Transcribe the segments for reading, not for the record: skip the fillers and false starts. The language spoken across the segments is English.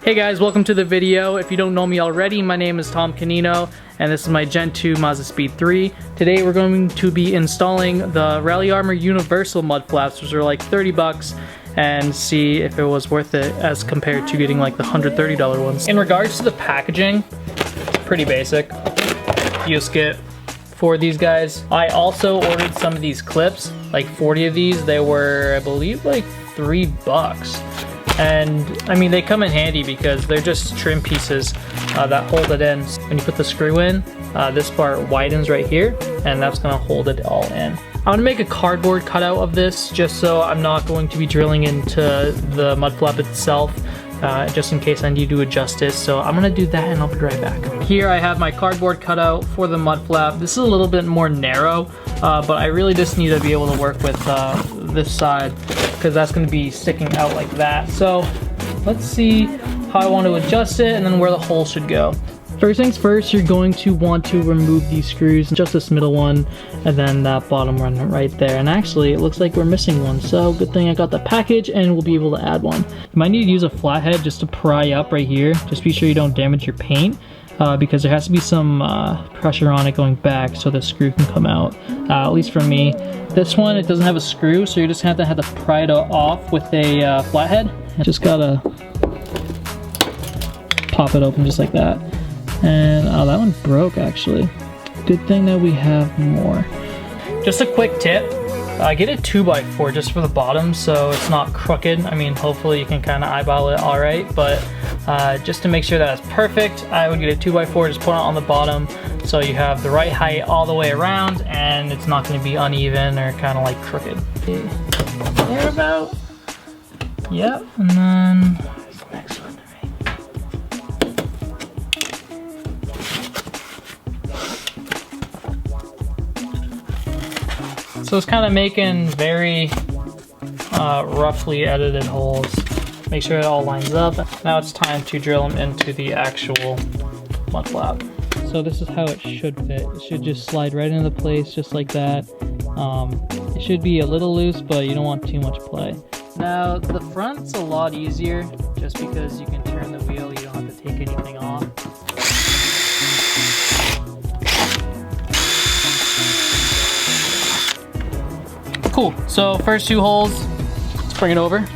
Hey guys, welcome to the video. If you don't know me already, my name is Tom Canino and this is my Gen 2 Mazdaspeed 3. Today we're going to be installing the Rally Armor Universal mud flaps, which are like 30 bucks, and see if it was worth it as compared to getting like the $130 ones. In regards to the packaging, pretty basic. You just get 4 of these guys. I also ordered some of these clips, like 40 of these. They were, I believe, like $3. And I mean, they come in handy because they're just trim pieces that hold it in. When you put the screw in, this part widens right here, and that's gonna hold it all in. I'm gonna make a cardboard cutout of this just so I'm not going to be drilling into the mud flap itself, just in case I need to adjust it. So I'm gonna do that and I'll be right back. Here I have my cardboard cutout for the mud flap. This is a little bit more narrow, but I really just need to be able to work with this side, because that's going to be sticking out like that. So let's see how I want to adjust it and then where the hole should go. First things first, you're going to want to remove these screws, just this middle one and then that bottom one right there. And actually it looks like we're missing one, so good thing I got the package and we'll be able to add one. You might need to use a flathead just to pry up right here. Just be sure you don't damage your paint, because there has to be some pressure on it going back so the screw can come out, at least for me. This one, it doesn't have a screw, so you're just gonna have to pry it off with a flathead. Just gotta pop it open just like that. And oh, that one broke actually. Good thing that we have more. Just a quick tip, get a 2x4 just for the bottom so it's not crooked. I mean, hopefully you can kind of eyeball it all right, but just to make sure that it's perfect, I would get a 2x4, just put it on the bottom so you have the right height all the way around and it's not going to be uneven or kind of like crooked. There about. Yep, and then where's the next one? So it's kind of making very roughly edited holes. Make sure it all lines up. Now it's time to drill them into the actual mud flap. So this is how it should fit. It should just slide right into place just like that. It should be a little loose, but you don't want too much play. Now the front's a lot easier just because you can turn the wheel, you don't have to take anything off. Cool, so first 2 holes, let's bring it over.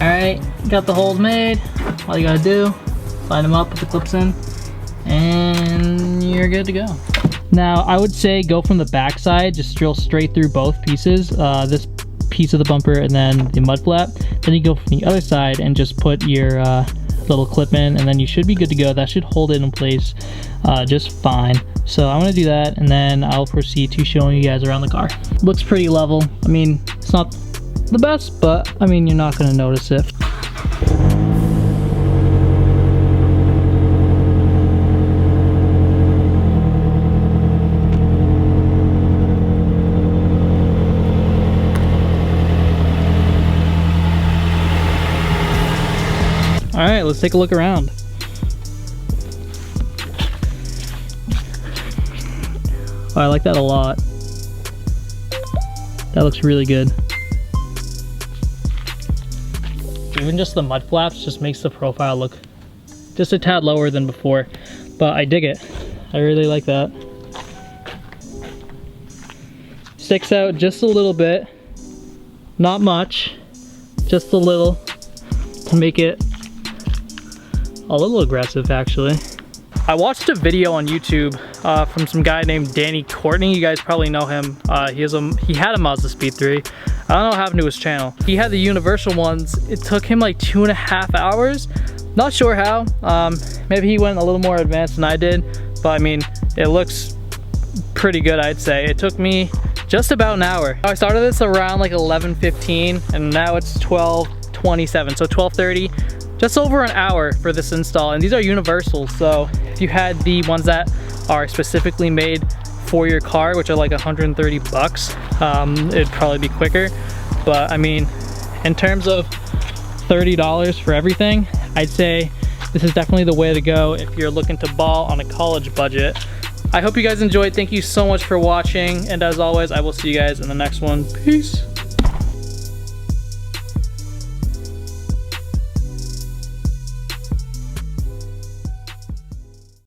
Alright, got the holes made. All you gotta do, line them up, put the clips in, and you're good to go. Now, I would say go from the back side, just drill straight through both pieces, this piece of the bumper and then the mud flap. Then you go from the other side and just put your little clip in, and then you should be good to go. That should hold it in place just fine. So I'm gonna do that, and then I'll proceed to showing you guys around the car. Looks pretty level. I mean, it's not the best, but I mean, you're not gonna notice it. All right, let's take a look around. Oh, I like that a lot. That looks really good. Even just the mud flaps just makes the profile look just a tad lower than before, but I dig it. I really like that. Sticks out just a little bit, not much, just a little to make it a little aggressive actually. I watched a video on YouTube from some guy named Danny Courtney. You guys probably know him. He had a Mazdaspeed 3. I don't know what happened to his channel. He had the universal ones. It took him like 2.5 hours. Not sure how. Maybe he went a little more advanced than I did, but I mean, it looks pretty good, I'd say. It took me just about an hour. I started this around like 11:15 and now it's 12:27, so 12:30. Just over an hour for this install, and these are universals, so if you had the ones that are specifically made for your car, which are like 130 bucks, it'd probably be quicker. But I mean, in terms of $30 for everything, I'd say this is definitely the way to go if you're looking to ball on a college budget. I hope you guys enjoyed. Thank you so much for watching, and as always, I will see you guys in the next one. Peace.